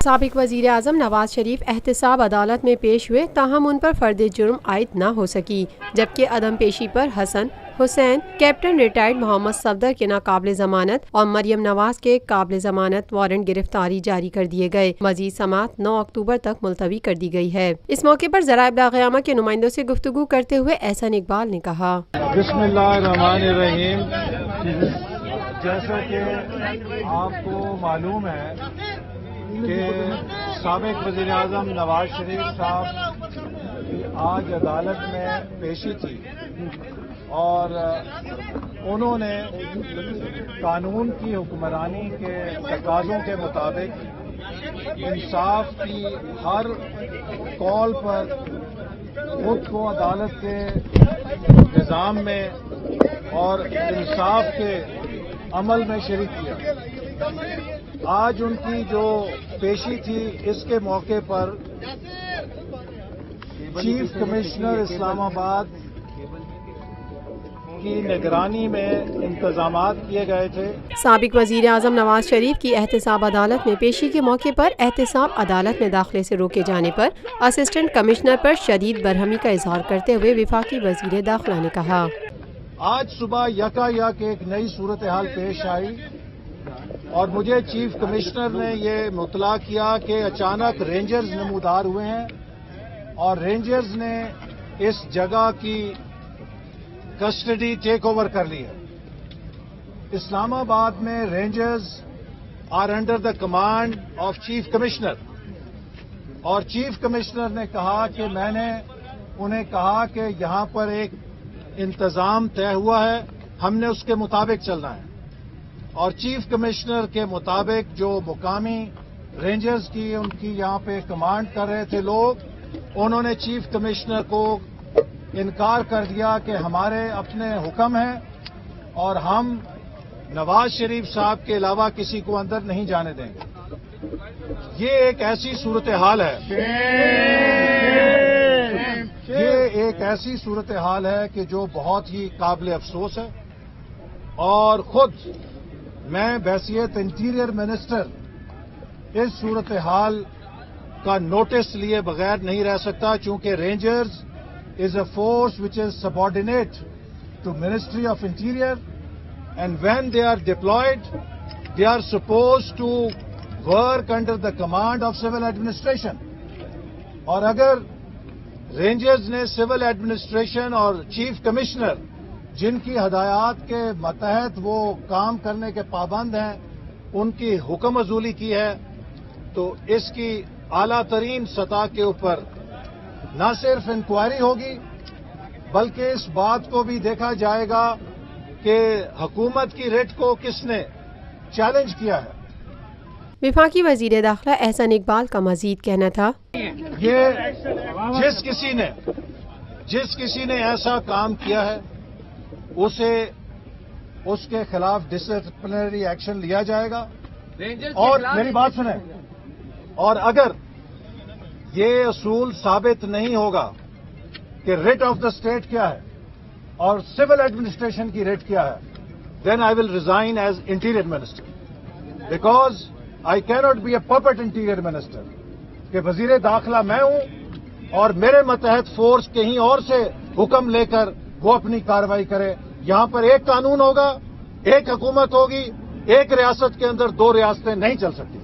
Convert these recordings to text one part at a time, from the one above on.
سابق وزیر اعظم نواز شریف احتساب عدالت میں پیش ہوئے، تاہم ان پر فرد جرم عائد نہ ہو سکی، جبکہ عدم پیشی پر حسن حسین، کیپٹن ریٹائرڈ محمد صفدر کے ناقابل ضمانت اور مریم نواز کے قابل ضمانت وارنٹ گرفتاری جاری کر دیے گئے۔ مزید سماعت 9 اکتوبر تک ملتوی کر دی گئی ہے۔ اس موقع پر ذرائع ابلاغ عامہ کے نمائندوں سے گفتگو کرتے ہوئے احسن اقبال نے کہا، بسم اللہ الرحمن الرحیم۔ جیسا کہ آپ کو معلوم ہے کہ سابق وزیر اعظم نواز شریف صاحب کی آج عدالت میں پیشی تھی اور انہوں نے قانون کی حکمرانی کے تقاضوں کے مطابق انصاف کی ہر کال پر خود کو عدالت کے نظام میں اور انصاف کے عمل میں شریک کیا۔ آج ان کی جو پیشی تھی، اس کے موقع پر چیف کمشنر اسلام آباد کی نگرانی میں انتظامات کیے گئے تھے۔ سابق وزیر اعظم نواز شریف کی احتساب عدالت میں پیشی کے موقع پر احتساب عدالت میں داخلے سے روکے جانے پر اسسٹنٹ کمشنر پر شدید برہمی کا اظہار کرتے ہوئے وفاقی وزیر داخلہ نے کہا، آج صبح یکایک ایک نئی صورتحال پیش آئی اور مجھے چیف کمشنر نے یہ مطلع کیا کہ اچانک رینجرز نمودار ہوئے ہیں اور رینجرز نے اس جگہ کی کسٹڈی ٹیک اوور کر لی ہے۔ اسلام آباد میں rangers are under the command of chief commissioner, اور چیف کمشنر نے کہا کہ میں نے انہیں کہا کہ یہاں پر ایک انتظام طے ہوا ہے، ہم نے اس کے مطابق چلنا ہے، اور چیف کمشنر کے مطابق جو مقامی رینجرز کی ان کی یہاں پہ کمانڈ کر رہے تھے لوگ، انہوں نے چیف کمشنر کو انکار کر دیا کہ ہمارے اپنے حکم ہیں اور ہم نواز شریف صاحب کے علاوہ کسی کو اندر نہیں جانے دیں گے۔ یہ ایک ایسی صورتحال ہے کہ جو بہت ہی قابل افسوس ہے، اور خود میں بحیثیت انٹیریئر منسٹر اس صورتحال کا نوٹس لیے بغیر نہیں رہ سکتا، چونکہ rangers is a force which is subordinate to Ministry of Interior, and when they are deployed, they are supposed to work under the command of civil administration. اور اگر رینجرز نے سول ایڈمنسٹریشن اور چیف کمشنر جن کی ہدایات کے ماتحت وہ کام کرنے کے پابند ہیں، ان کی حکم عزولی کی ہے، تو اس کی اعلیٰ ترین سطح کے اوپر نہ صرف انکوائری ہوگی بلکہ اس بات کو بھی دیکھا جائے گا کہ حکومت کی ریٹ کو کس نے چیلنج کیا ہے۔ وفاقی وزیر داخلہ احسن اقبال کا مزید کہنا تھا، یہ جس کسی نے ایسا کام کیا ہے اسے اس کے خلاف ڈسپلنری ایکشن لیا جائے گا، اور میری بات سنیں، اور اگر یہ اصول ثابت نہیں ہوگا کہ ریٹ آف دا اسٹیٹ کیا ہے اور سول ایڈمنسٹریشن کی ریٹ کیا ہے، then I will resign as interior minister, because I can not be a puppet interior minister کہ وزیر داخلہ میں ہوں اور میرے ماتحت فورس کہیں اور سے حکم لے کر وہ اپنی کارروائی کرے۔ یہاں پر ایک قانون ہوگا، ایک حکومت ہوگی، ایک ریاست کے اندر دو ریاستیں نہیں چل سکتی۔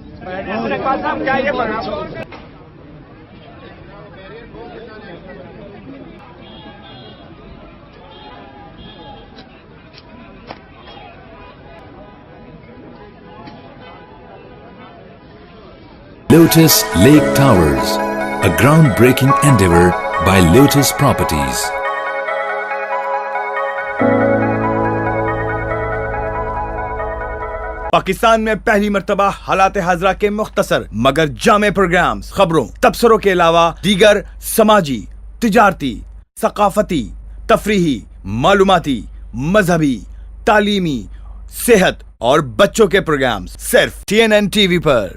Lotus Lake Towers, a groundbreaking endeavor by Lotus Properties. Pakistan میں پہلی مرتبہ حالات حاضرہ کے مختصر مگر جامع پروگرامز، خبروں، تبصروں کے علاوہ دیگر سماجی، تجارتی، ثقافتی، تفریحی، معلوماتی، مذہبی، تعلیمی، صحت اور بچوں کے پروگرامز صرف TNN TV پر۔